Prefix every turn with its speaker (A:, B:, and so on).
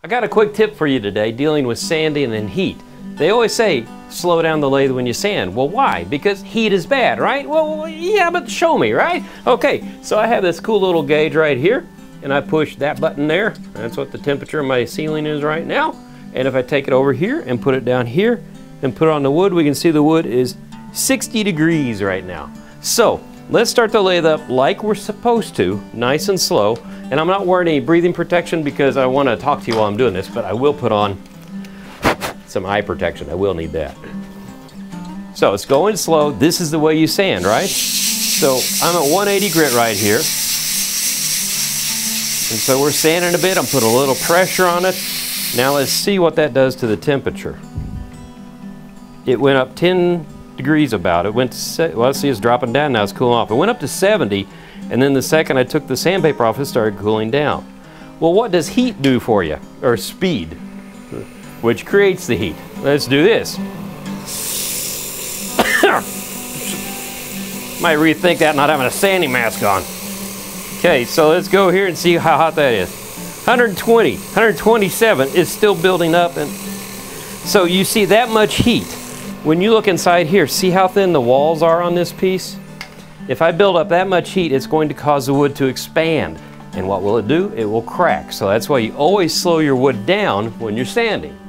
A: I got a quick tip for you today dealing with sanding and heat. They always say, slow down the lathe when you sand. Well, why? Because heat is bad, right? Well, yeah, but show me, right? Okay, so I have this cool little gauge right here, and I push that button there. That's what the temperature of my ceiling is right now. And if I take it over here and put it down here and put it on the wood, we can see the wood is 60 degrees right now. So let's start the lathe up like we're supposed to, nice and slow. And I'm not wearing any breathing protection because I want to talk to you while I'm doing this, but I will put on some eye protection. I will need that. So it's going slow. This is the way you sand, right? So I'm at 180 grit right here. And so we're sanding a bit. I'm putting a little pressure on it. Now let's see what that does to the temperature. It went up 10 degrees about. It went to, well, let's see, it's dropping down now. It's cooling off. It went up to 70, and then the second I took the sandpaper off, it started cooling down. Well, what does heat do for you? Or speed, which creates the heat. Let's do this. Might rethink that not having a sanding mask on. Okay, so let's go here and see how hot that is. 120, 127 is still building up, and so you see that much heat. When you look inside here, see how thin the walls are on this piece? If I build up that much heat, it's going to cause the wood to expand. And what will it do? It will crack. So that's why you always slow your wood down when you're sanding.